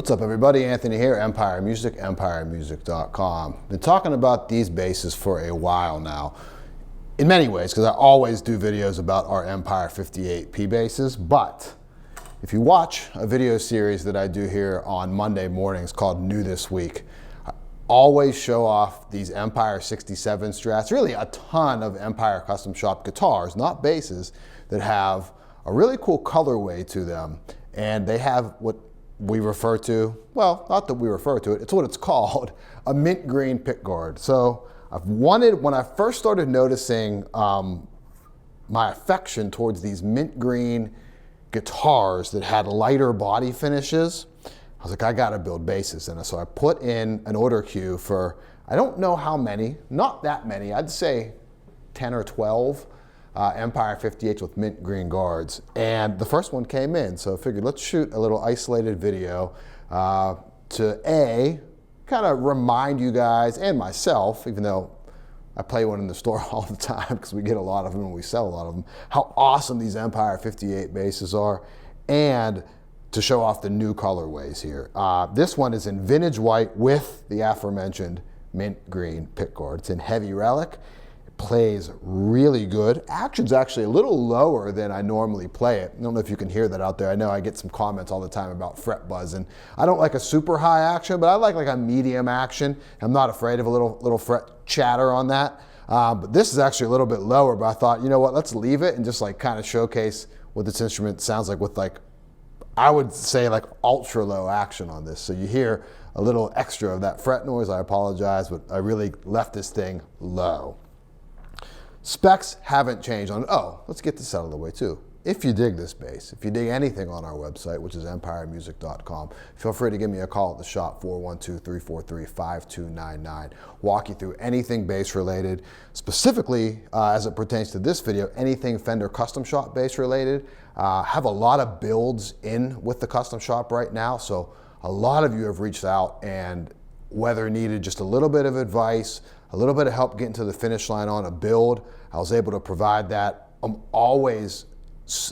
What's up, everybody? Anthony here, Empire Music, empiremusic.com. Been talking about these basses for a while now, in many ways, because I always do videos about our Empire 58 P basses, but if you watch a video series that I do here on Monday mornings called New This Week, I always show off these Empire 67 Strats, really a ton of Empire Custom Shop guitars, not basses, that have a really cool colorway to them, and they have what we refer to, well, not that we refer to it, it's what it's called, a mint green pickguard. So when I first started noticing my affection towards these mint green guitars that had lighter body finishes, I was like, I gotta build basses. And so I put in an order queue for, I don't know how many, not that many, I'd say 10 or 12 Empire 58s with mint green guards. And the first one came in, so I figured let's shoot a little isolated video to kind of remind you guys and myself, even though I play one in the store all the time because we get a lot of them and we sell a lot of them, how awesome these Empire 58 basses are, and to show off the new colorways here. This one is in vintage white with the aforementioned mint green pickguard. It's in heavy relic. Plays really good. Action's actually a little lower than I normally play it. I don't know if you can hear that out there. I know I get some comments all the time about fret buzz, and I don't like a super high action, but I like a medium action. I'm not afraid of a little fret chatter on that. But this is actually a little bit lower, but I thought, you know what, let's leave it and just kind of showcase what this instrument sounds like with I would say ultra low action on this. So you hear a little extra of that fret noise. I apologize, but I really left this thing low. Specs haven't changed on, let's get this out of the way too. If you dig this bass, if you dig anything on our website, which is empiremusic.com, feel free to give me a call at the shop, 412-343-5299. Walk you through anything bass related, specifically as it pertains to this video, anything Fender Custom Shop Bass related. Have a lot of builds in with the Custom Shop right now, so a lot of you have reached out and whether needed just a little bit of advice, a little bit of help getting to the finish line on a build, I was able to provide that. I'm always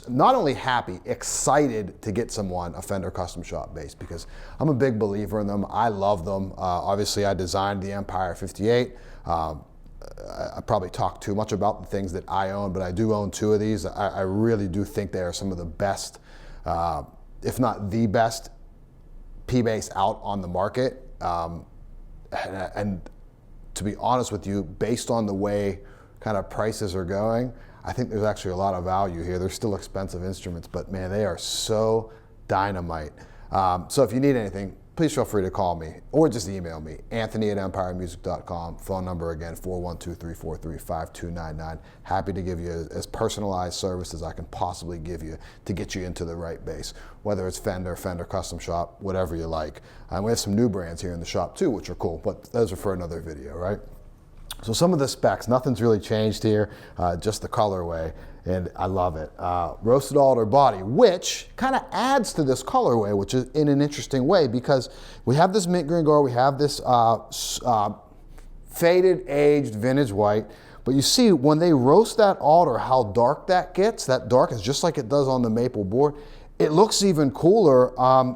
not only happy, excited to get someone a Fender Custom Shop bass because I'm a big believer in them. I love them. Obviously, I designed the Empire 58. I probably talk too much about the things that I own, but I do own two of these. I really do think they are some of the best, if not the best, P bass out on the market. And to be honest with you, based on the way kind of prices are going, I think there's actually a lot of value here. They're still expensive instruments, but man, they are so dynamite. So if you need anything, please feel free to call me or just email me, anthony@empiremusic.com. Phone number again, 412-343-5299. Happy to give you as personalized service as I can possibly give you to get you into the right bass, whether it's Fender, Fender Custom Shop, whatever you like. We have some new brands here in the shop too, which are cool, but those are for another video, right? So some of the specs, nothing's really changed here, just the colorway, and I love it. Roasted alder body, which kind of adds to this colorway, which is in an interesting way because we have this mint green guard, we have this faded, aged vintage white, but you see when they roast that alder, how dark that gets. That dark is just like it does on the maple board. It looks even cooler.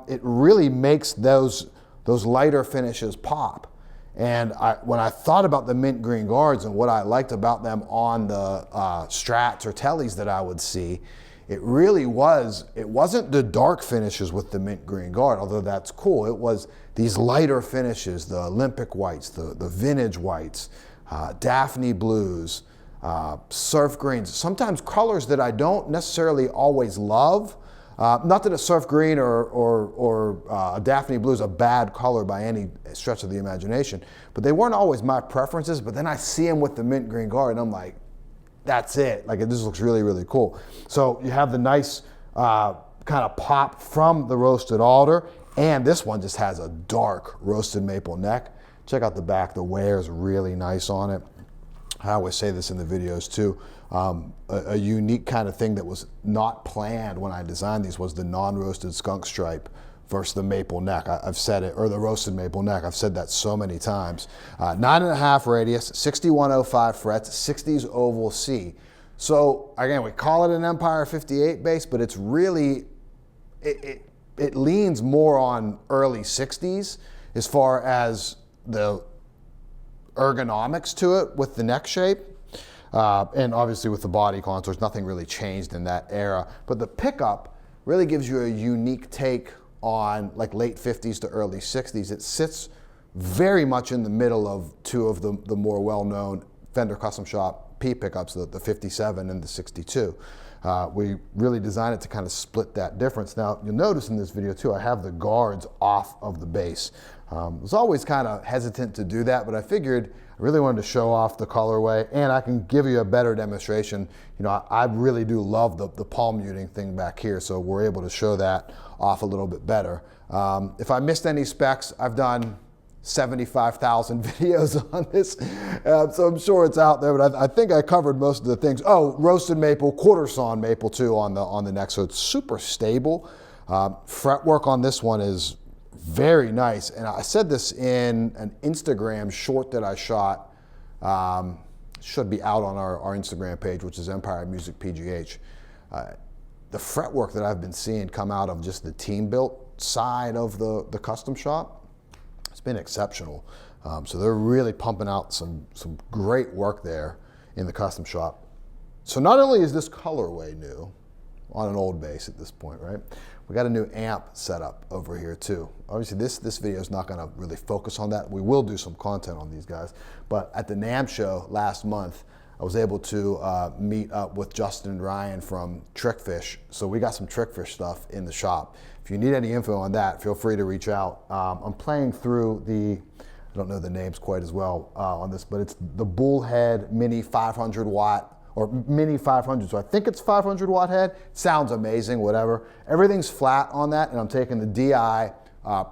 It really makes those lighter finishes pop. And when I thought about the mint green guards and what I liked about them on the Strats or Tellys that I would see, it wasn't the dark finishes with the mint green guard, although that's cool. It was these lighter finishes, the Olympic whites, the vintage whites, Daphne blues, surf greens, sometimes colors that I don't necessarily always love. Not that a surf green or a Daphne blue is a bad color by any stretch of the imagination, but they weren't always my preferences. But then I see them with the mint green guard and I'm like, that's it. This looks really, really cool. So you have the nice kind of pop from the roasted alder, and this one just has a dark roasted maple neck. Check out the back, the wear is really nice on it. I always say this in the videos too. A unique kind of thing that was not planned when I designed these was the non-roasted skunk stripe versus the maple neck. I've said it, or the roasted maple neck. I've said that so many times. 9.5 radius, 6105 frets, 60s oval C. So again, we call it an Empire 58 bass, but it's really, it leans more on early 60s as far as the ergonomics to it with the neck shape. And obviously with the body contours, nothing really changed in that era. But the pickup really gives you a unique take on like late 50s to early 60s. It sits very much in the middle of two of the more well-known Fender Custom Shop P pickups, the 57 and the 62. We really designed it to kind of split that difference. Now, you'll notice in this video too, I have the guards off of the bass. I was always kind of hesitant to do that, but I figured I really wanted to show off the colorway, and I can give you a better demonstration. You know, I really do love the palm muting thing back here, so we're able to show that off a little bit better. If I missed any specs, I've done 75,000 videos on this, so I'm sure it's out there, but I think I covered most of the things. Oh, roasted maple, quarter sawn maple too on the neck, so it's super stable. Fretwork on this one is very nice, and I said this in an Instagram short that I shot. Should be out on our Instagram page, which is Empire Music PGH. The fretwork that I've been seeing come out of just the team built side of the custom shop, it's been exceptional. So they're really pumping out some great work there in the custom shop. So not only is this colorway new on an old bass at this point, right? We got a new amp set up over here too. Obviously this video is not gonna really focus on that. We will do some content on these guys, but at the NAMM show last month, I was able to meet up with Justin and Ryan from Trickfish. So we got some Trickfish stuff in the shop. If you need any info on that, feel free to reach out. I'm playing through I don't know the names quite as well on this, but it's the Bullhead Mini 500 watt, or Mini 500, so I think it's 500 watt head. Sounds amazing, whatever. Everything's flat on that, and I'm taking the DI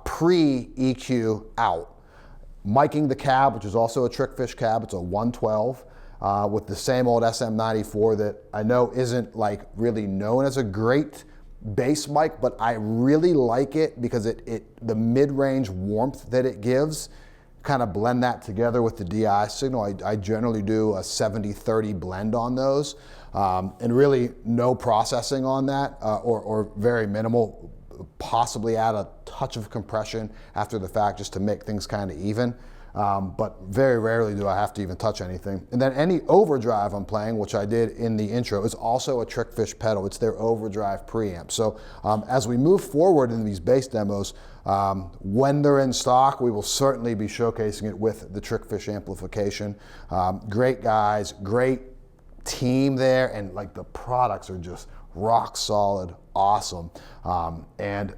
pre-EQ out. Miking the cab, which is also a Trickfish cab, it's a 112 with the same old SM94 that I know isn't like really known as a great bass mic, but I really like it because the mid-range warmth that it gives, kind of blend that together with the DI signal. I generally do a 70-30 blend on those, and really no processing on that, or very minimal, possibly add a touch of compression after the fact just to make things kind of even. But very rarely do I have to even touch anything. And then any overdrive I'm playing, which I did in the intro, is also a Trickfish pedal. It's their overdrive preamp. So as we move forward in these bass demos, when they're in stock, we will certainly be showcasing it with the Trickfish amplification. Great guys, great team there, and like the products are just rock solid, awesome. And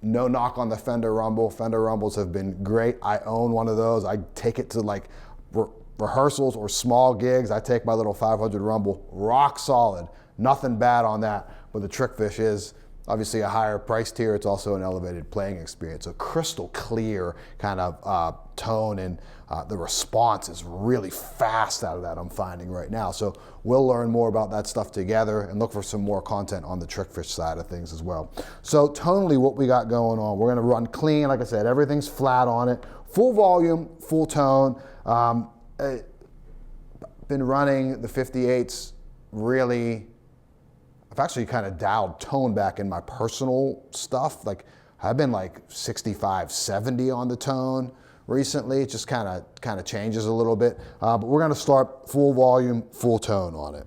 no knock on the Fender Rumble. Fender Rumbles have been great. I own one of those. I take it to like rehearsals or small gigs. I take my little 500 Rumble, rock solid. Nothing bad on that. But the Trickfish is obviously a higher price tier. It's also an elevated playing experience. A crystal clear kind of tone, and the response is really fast out of that, I'm finding right now. So we'll learn more about that stuff together and look for some more content on the Trickfish side of things as well. So tonally, what we got going on, we're gonna run clean. Like I said, everything's flat on it. Full volume, full tone. Been running the 58s really. I've actually kind of dialed tone back in my personal stuff. Like I've been like 65, 70 on the tone recently. It just kind of changes a little bit. But we're gonna start full volume, full tone on it.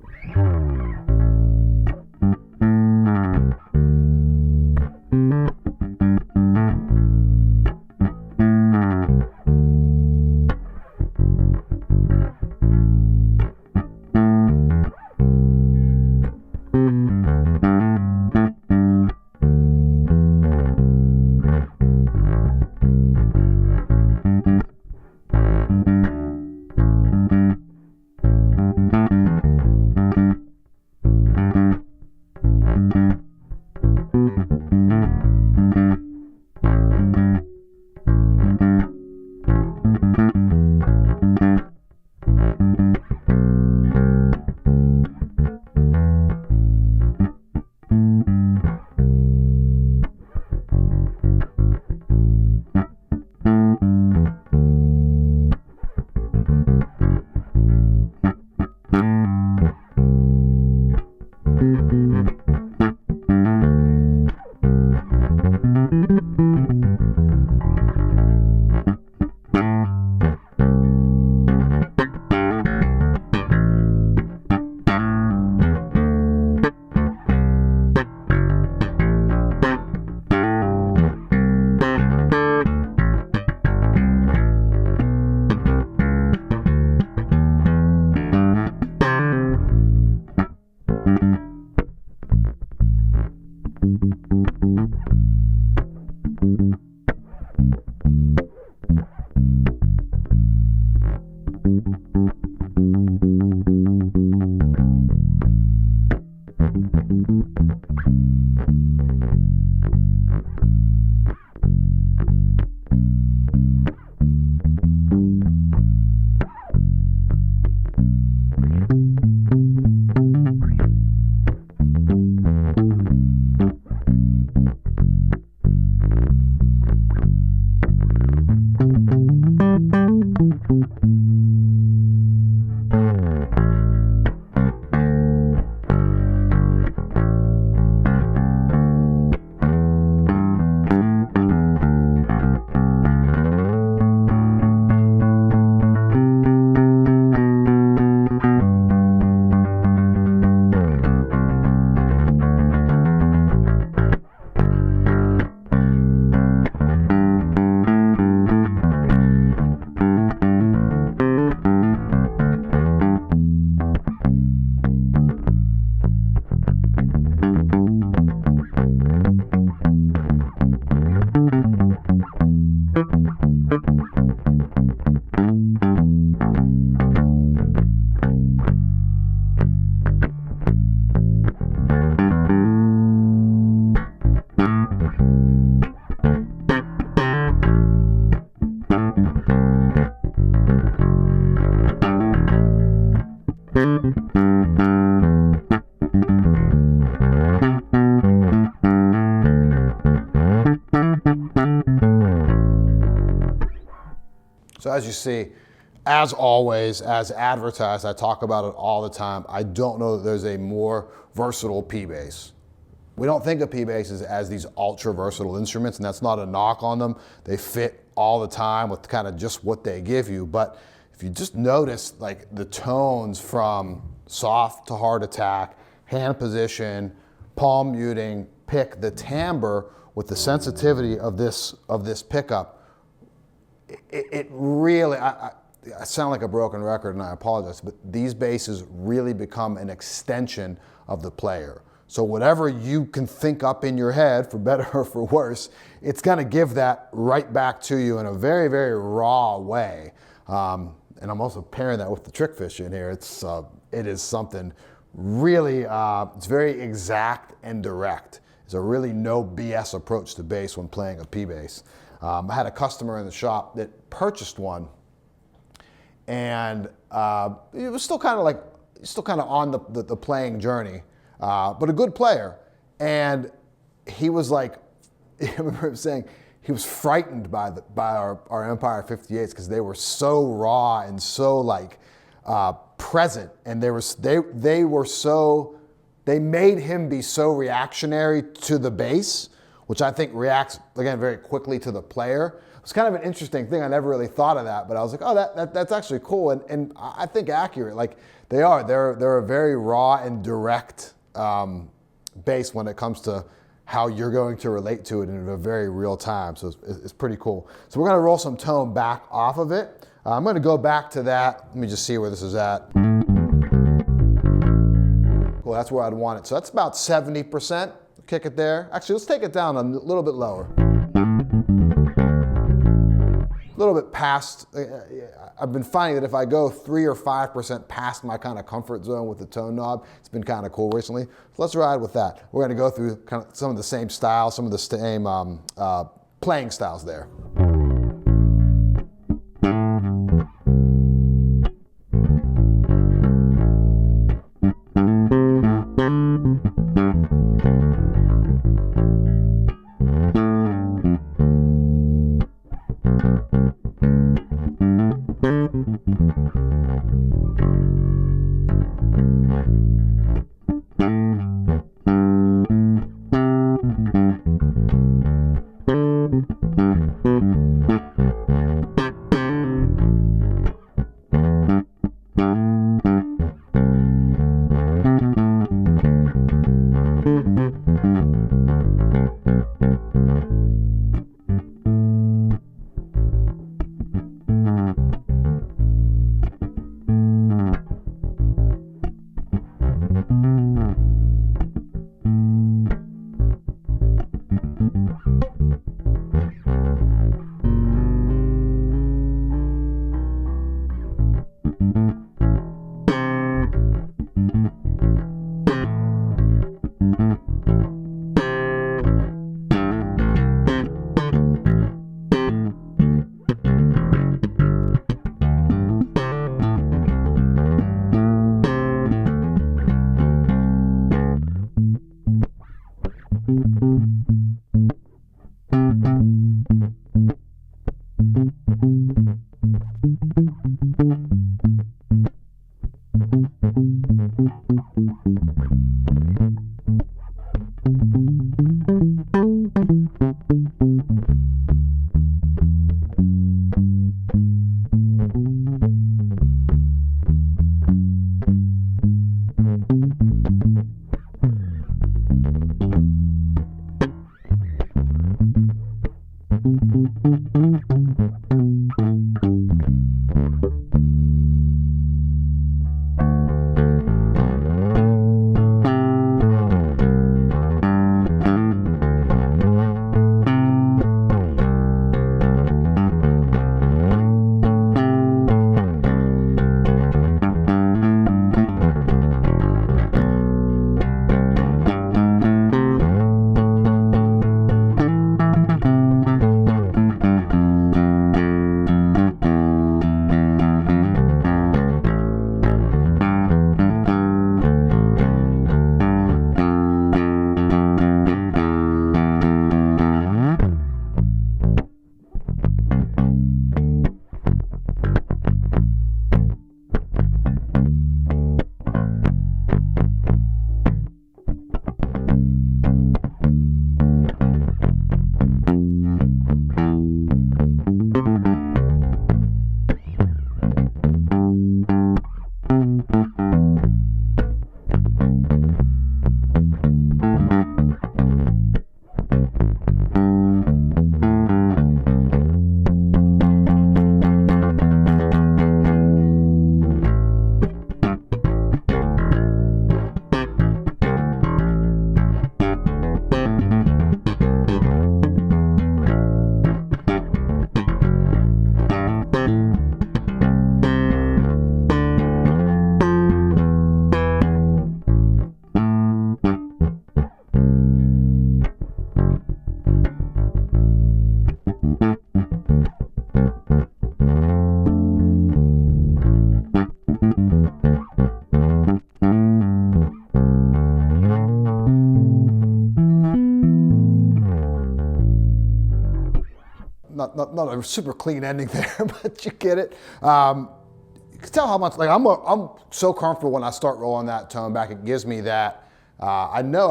So as you see, as always, as advertised, I talk about it all the time, I don't know that there's a more versatile P-Bass. We don't think of P-Basses as these ultra versatile instruments, and that's not a knock on them. They fit all the time with kind of just what they give you. But if you just notice like the tones from soft to hard attack, hand position, palm muting, pick, the timbre with the sensitivity of this pickup, it really, I sound like a broken record and I apologize, but these basses really become an extension of the player. So whatever you can think up in your head, for better or for worse, it's gonna give that right back to you in a very, very raw way. And I'm also pairing that with the Trickfish in here. It is something really, it's very exact and direct. It's a really no BS approach to bass when playing a P-Bass. I had a customer in the shop that purchased one, and it was still kind of on the playing journey, but a good player. And he was like, I remember him saying he was frightened by our Empire 58s because they were so raw and so like present, and they made him be so reactionary to the bass, which I think reacts, again, very quickly to the player. It's kind of an interesting thing. I never really thought of that, but I was like, oh, that's actually cool, and I think accurate. Like they're a very raw and direct bass when it comes to how you're going to relate to it in a very real time. So it's pretty cool. So we're gonna roll some tone back off of it. I'm gonna go back to that. Let me just see where this is at. Cool, that's where I'd want it. So that's about 70%. Kick it there. Actually, let's take it down a little bit lower. A little bit past, I've been finding that if I go 3 or 5% past my kind of comfort zone with the tone knob, it's been kind of cool recently. So let's ride with that. We're gonna go through kind of some of the same styles, some of the same playing styles there. not a super clean ending there, but you get it. You can tell how much, like I'm so comfortable when I start rolling that tone back. It gives me that, I know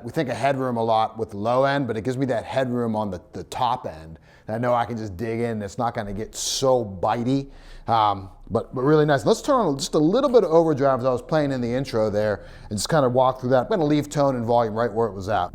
we think of headroom a lot with the low end, but it gives me that headroom on the top end. And I know I can just dig in and it's not gonna get so bitey, but really nice. Let's turn on just a little bit of overdrive as I was playing in the intro there and just kind of walk through that. I'm gonna leave tone and volume right where it was at.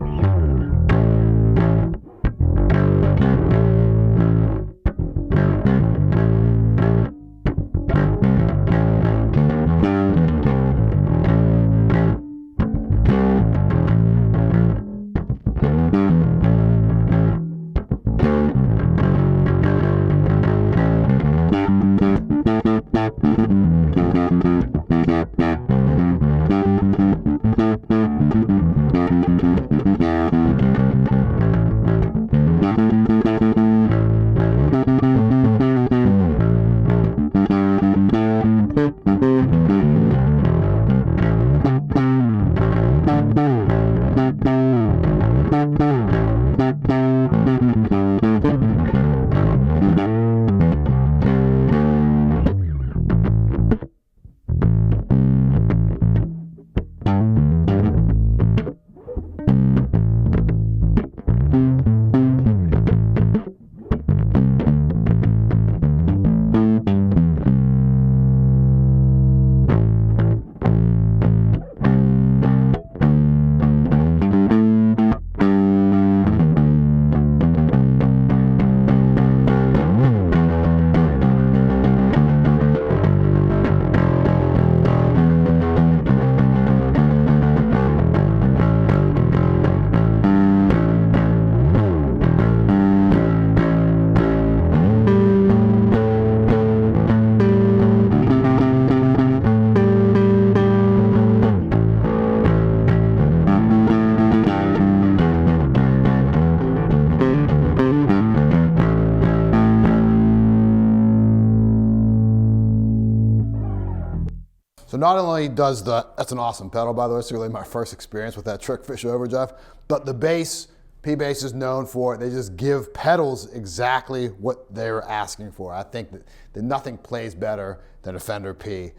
So not only does that's an awesome pedal, by the way, it's really my first experience with that Trickfish Overdrive, but the bass, P-Bass is known for it. They just give pedals exactly what they're asking for. I think that nothing plays better than a Fender P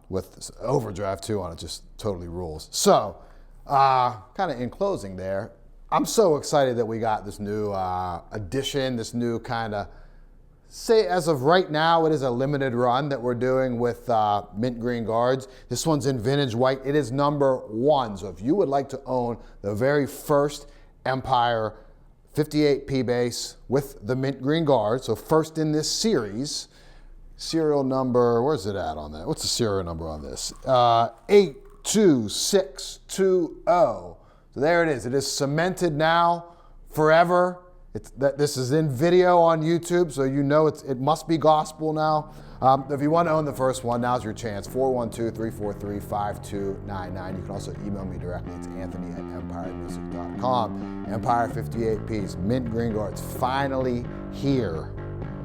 with Overdrive too on it, just totally rules. So kind of in closing there, I'm so excited that we got this new addition, this new kind of, say as of right now, it is a limited run that we're doing with Mint Green Guards. This one's in vintage white. It is #1. So if you would like to own the very first Empire 58 P-Bass with the Mint Green Guard, so first in this series, serial number, where's it at on that? What's the serial number on this? 82620. So there it is. It is cemented now, forever. This is in video on YouTube, so you know it must be gospel now. If you want to own the first one, now's your chance. 412-343-5299. You can also email me directly. It's anthony@empiremusic.com. Empire 58 Ps, Mint Green Guards, finally here.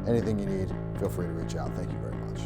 Anything you need, feel free to reach out. Thank you very much.